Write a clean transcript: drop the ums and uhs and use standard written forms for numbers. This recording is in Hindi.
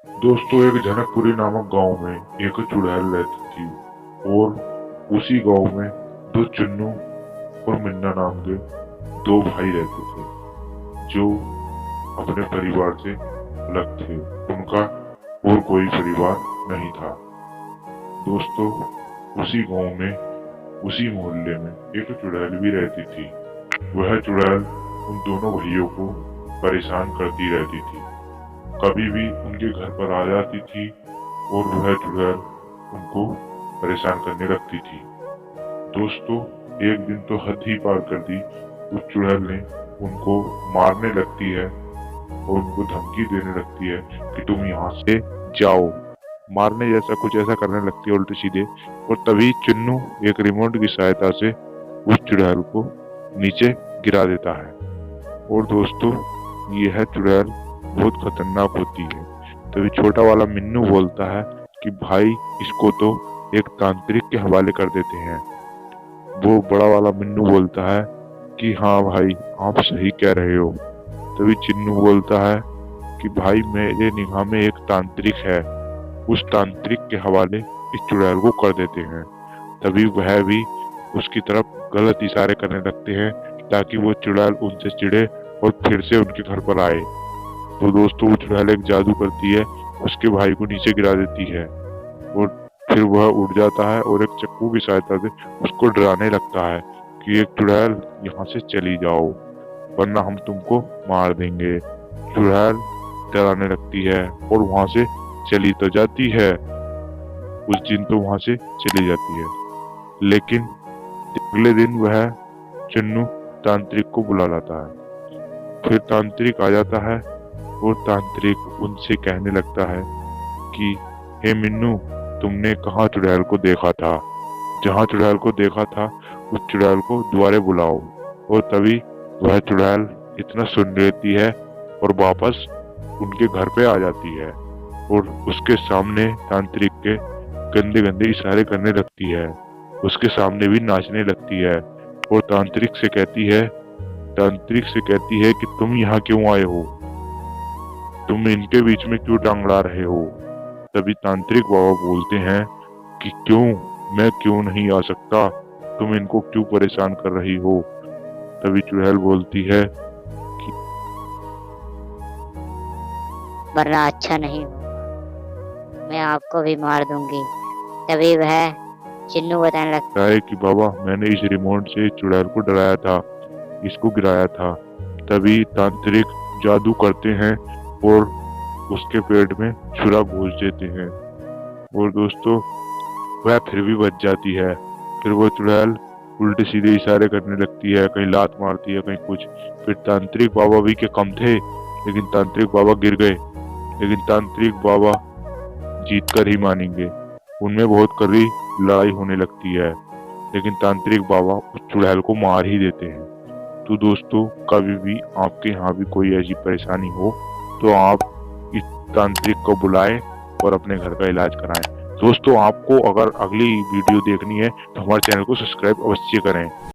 दोस्तों, एक जनकपुरी नामक गांव में एक चुड़ैल रहती थी और उसी गांव में दो चुन्नू और मिन्ना नाम के दो भाई रहते थे जो अपने परिवार से अलग थे। उनका और कोई परिवार नहीं था। दोस्तों, उसी गांव में उसी मोहल्ले में एक चुड़ैल भी रहती थी। वह चुड़ैल उन दोनों भाइयों को परेशान करती रहती थी। कभी भी उनके घर पर आ जाती थी और वह चुड़ैल उनको परेशान करने लगती थी। दोस्तों, एक दिन तो हद ही पार कर दी। उस चुड़ैल ने उनको मारने लगती है और उनको धमकी देने लगती है कि तुम यहाँ से जाओ, मारने जैसा कुछ ऐसा करने लगती है उल्टे सीधे। और तभी चुन्नू एक रिमोट की सहायता से उस चुड़ैल को नीचे गिरा देता है। और दोस्तों, यह चुड़ैल बहुत खतरनाक होती है। तभी छोटा वाला मिन्नू बोलता है कि भाई, इसको तो एक तांत्रिक के हवाले कर देते हैं। वो बड़ा वाला मिन्नू बोलता है कि हाँ भाई, आप सही कह रहे हो। तभी चिन्नू बोलता है कि भाई, मेरे निगाह में एक तांत्रिक है, उस तांत्रिक के हवाले इस चुड़ैल को कर देते हैं। तभी वह भी उसकी तरफ गलत इशारे करने लगते हैं ताकि वो चुड़ैल उनसे चिढ़े और फिर से उनके घर पर आए। तो दोस्तों, वो चुड़ैल एक जादू करती है, उसके भाई को नीचे गिरा देती है और फिर वह उड़ जाता है और एक चक्कू की सहायता से उसको डराने लगता है कि एक चुड़ैल, यहाँ से चली जाओ वरना हम तुमको मार देंगे। चुड़ैल डराने लगती है और वहां से चली तो जाती है। उस दिन तो वहां से चली जाती है, लेकिन अगले दिन वह चन्नू तांत्रिक को बुला लाता है। फिर तांत्रिक आ जाता है और तांत्रिक उनसे कहने लगता है कि हे मिन्नू, तुमने कहाँ चुड़ैल को देखा था? जहाँ चुड़ैल को देखा था उस चुड़ैल को दोबारा बुलाओ। और तभी वह चुड़ैल इतना सुन लेती है और वापस उनके घर पे आ जाती है और उसके सामने तांत्रिक के गंदे गंदे इशारे करने लगती है। उसके सामने भी नाचने लगती है और तांत्रिक से कहती है कि तुम यहाँ क्यों आए हो? तुम इनके बीच में क्यों टांग अड़ा रहे हो? तभी तांत्रिक बाबा बोलते हैं कि मैं क्यों नहीं आ सकता? तुम इनको क्यों परेशान कर रही हो? तभी चुड़ैल बोलती है कि वरना अच्छा नहीं होगा, मैं आपको भी मार दूंगी। तभी वह चिन्नू बताने लगता है कि बाबा, मैंने इस रिमोट से चुड़ैल को डराया था, इसको गिराया था। तभी तांत्रिक जादू करते हैं और उसके पेट में छुरा घुस देते हैं और दोस्तों, वह फिर भी बच जाती है। फिर वो चुड़ैल उल्टे सीधे इशारे करने लगती है, कहीं लात मारती है, कहीं कुछ। फिर तांत्रिक बाबा भी के कम थे, लेकिन तांत्रिक बाबा गिर गए। लेकिन तांत्रिक बाबा जीत कर ही मानेंगे। उनमें बहुत कड़ी लड़ाई होने लगती है, लेकिन तांत्रिक बाबा उस चुड़ैल को मार ही देते हैं। तो दोस्तों, कभी भी आपके यहाँ भी कोई ऐसी परेशानी हो तो आप इस तांत्रिक को बुलाएं और अपने घर का इलाज कराएं। दोस्तों, आपको अगर अगली वीडियो देखनी है तो हमारे चैनल को सब्सक्राइब अवश्य करें।